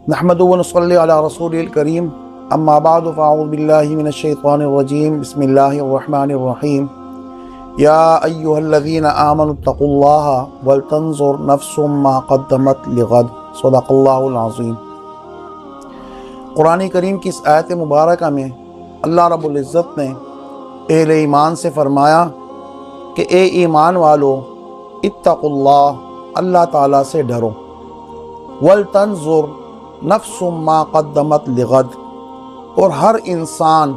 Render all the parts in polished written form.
نحمدہ و نصلی علی رسول الکریم اما بعد فاعوذ باللہ من الشیطان الرجیم بسم اللہ الرحمن الرحیم یا ایہا الذین آمنوا اتقوا اللہ ولتنظر نفس ما قدمت لغد صدق اللہ العظیم۔ قرآن کریم کی اس آیت مبارکہ میں اللہ رب العزت نے اہل ایمان سے فرمایا کہ اے ایمان والو اتقوا اللہ، اللہ تعالیٰ سے ڈرو، ولتنظر نفس ما قدمت لغد، اور ہر انسان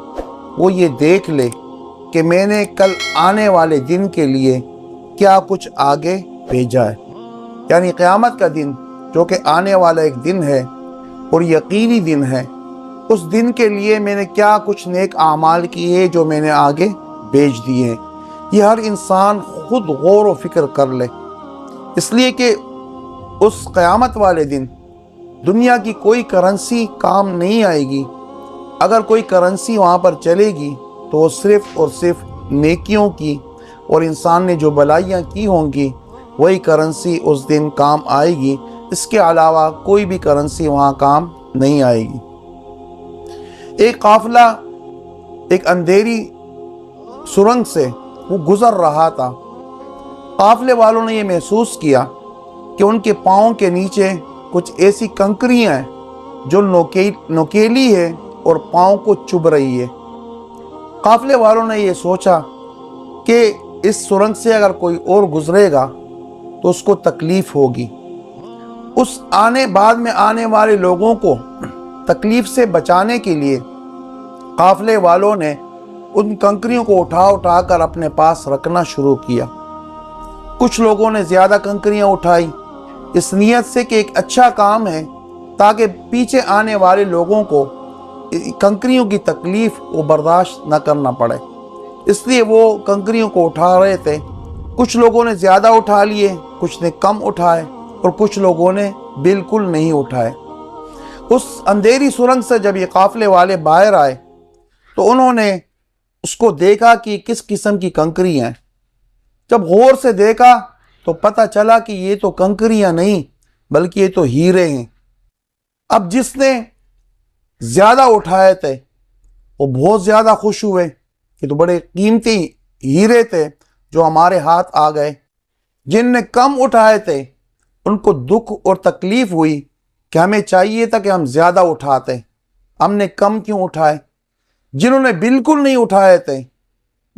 وہ یہ دیکھ لے کہ میں نے کل آنے والے دن کے لیے کیا کچھ آگے بھیجا ہے، یعنی قیامت کا دن جو کہ آنے والا ایک دن ہے اور یقینی دن ہے، اس دن کے لیے میں نے کیا کچھ نیک اعمال کیے جو میں نے آگے بھیج دیے ہیں۔ یہ ہر انسان خود غور و فکر کر لے، اس لیے کہ اس قیامت والے دن دنیا کی کوئی کرنسی کام نہیں آئے گی۔ اگر کوئی کرنسی وہاں پر چلے گی تو وہ صرف اور صرف نیکیوں کی اور انسان نے جو بلائیاں کی ہوں گی وہی کرنسی اس دن کام آئے گی، اس کے علاوہ کوئی بھی کرنسی وہاں کام نہیں آئے گی۔ ایک قافلہ ایک اندھیری سرنگ سے وہ گزر رہا تھا۔ قافلے والوں نے یہ محسوس کیا کہ ان کے پاؤں کے نیچے کچھ ایسی کنکریاں ہیں جو نوکیلی ہے اور پاؤں کو چبھ رہی ہے۔ قافلے والوں نے یہ سوچا کہ اس سرنگ سے اگر کوئی اور گزرے گا تو اس کو تکلیف ہوگی۔ اس بعد میں آنے والے لوگوں کو تکلیف سے بچانے کے لیے قافلے والوں نے ان کنکریوں کو اٹھا کر اپنے پاس رکھنا شروع کیا۔ کچھ لوگوں نے زیادہ کنکریاں اٹھائی اس نیت سے کہ ایک اچھا کام ہے تاکہ پیچھے آنے والے لوگوں کو کنکریوں کی تکلیف وہ برداشت نہ کرنا پڑے، اس لیے وہ کنکریوں کو اٹھا رہے تھے۔ کچھ لوگوں نے زیادہ اٹھا لیے، کچھ نے کم اٹھائے اور کچھ لوگوں نے بالکل نہیں اٹھائے۔ اس اندھیری سرنگ سے جب یہ قافلے والے باہر آئے تو انہوں نے اس کو دیکھا کہ کس قسم کی کنکری ہیں۔ جب غور سے دیکھا تو پتہ چلا کہ یہ تو کنکریاں نہیں بلکہ یہ تو ہیرے ہیں۔ اب جس نے زیادہ اٹھائے تھے وہ بہت زیادہ خوش ہوئے کہ تو بڑے قیمتی ہیرے تھے جو ہمارے ہاتھ آ گئے۔ جن نے کم اٹھائے تھے ان کو دکھ اور تکلیف ہوئی کہ ہمیں چاہیے تھا کہ ہم زیادہ اٹھاتے، ہم نے کم کیوں اٹھائے۔ جنہوں نے بالکل نہیں اٹھائے تھے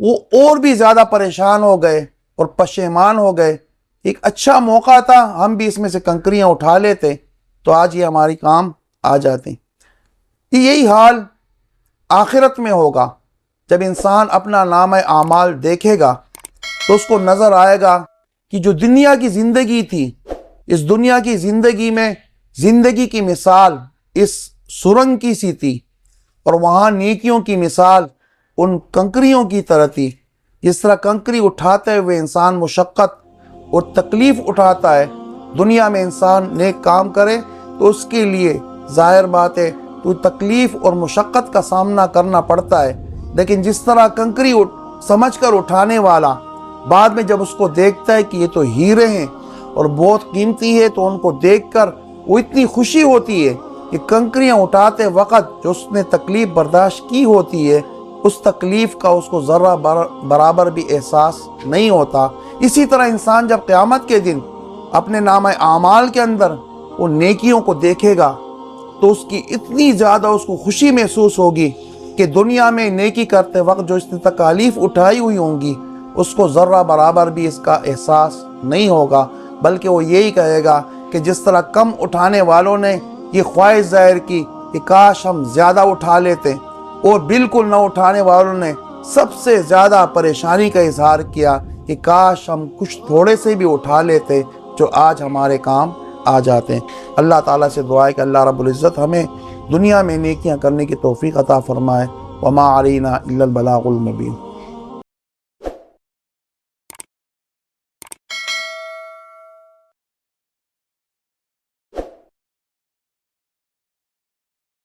وہ اور بھی زیادہ پریشان ہو گئے اور پشیمان ہو گئے۔ ایک اچھا موقع تھا، ہم بھی اس میں سے کنکریاں اٹھا لیتے تو آج یہ ہماری کام آ جاتے۔ یہی حال آخرت میں ہوگا۔ جب انسان اپنا نامہ اعمال دیکھے گا تو اس کو نظر آئے گا کہ جو دنیا کی زندگی تھی، اس دنیا کی زندگی میں زندگی کی مثال اس سرنگ کی سی تھی اور وہاں نیکیوں کی مثال ان کنکریوں کی طرح تھی۔ جس طرح کنکری اٹھاتے ہوئے انسان مشقت اور تکلیف اٹھاتا ہے، دنیا میں انسان نیک کام کرے تو اس کے لیے ظاہر بات ہے تو تکلیف اور مشقت کا سامنا کرنا پڑتا ہے، لیکن جس طرح کنکری سمجھ کر اٹھانے والا بعد میں جب اس کو دیکھتا ہے کہ یہ تو ہیرے ہیں اور بہت قیمتی ہے تو ان کو دیکھ کر وہ اتنی خوشی ہوتی ہے کہ کنکریاں اٹھاتے وقت جو اس نے تکلیف برداشت کی ہوتی ہے اس تکلیف کا اس کو ذرہ برابر بھی احساس نہیں ہوتا۔ اسی طرح انسان جب قیامت کے دن اپنے نامہ اعمال کے اندر وہ نیکیوں کو دیکھے گا تو اس کی اتنی زیادہ اس کو خوشی محسوس ہوگی کہ دنیا میں نیکی کرتے وقت جو اس نے تکالیف اٹھائی ہوئی ہوں گی اس کو ذرہ برابر بھی اس کا احساس نہیں ہوگا، بلکہ وہ یہی کہے گا کہ جس طرح کم اٹھانے والوں نے یہ خواہش ظاہر کی کہ کاش ہم زیادہ اٹھا لیتے، اور بالکل نہ اٹھانے والوں نے سب سے زیادہ پریشانی کا اظہار کیا کہ کاش ہم کچھ تھوڑے سے بھی اٹھا لیتے جو آج ہمارے کام آ جاتے ہیں۔ اللہ تعالیٰ سے دعا ہے کہ اللہ رب العزت ہمیں دنیا میں نیکیاں کرنے کی توفیق عطا فرمائے۔ وما علینا الا البلاغ المبین۔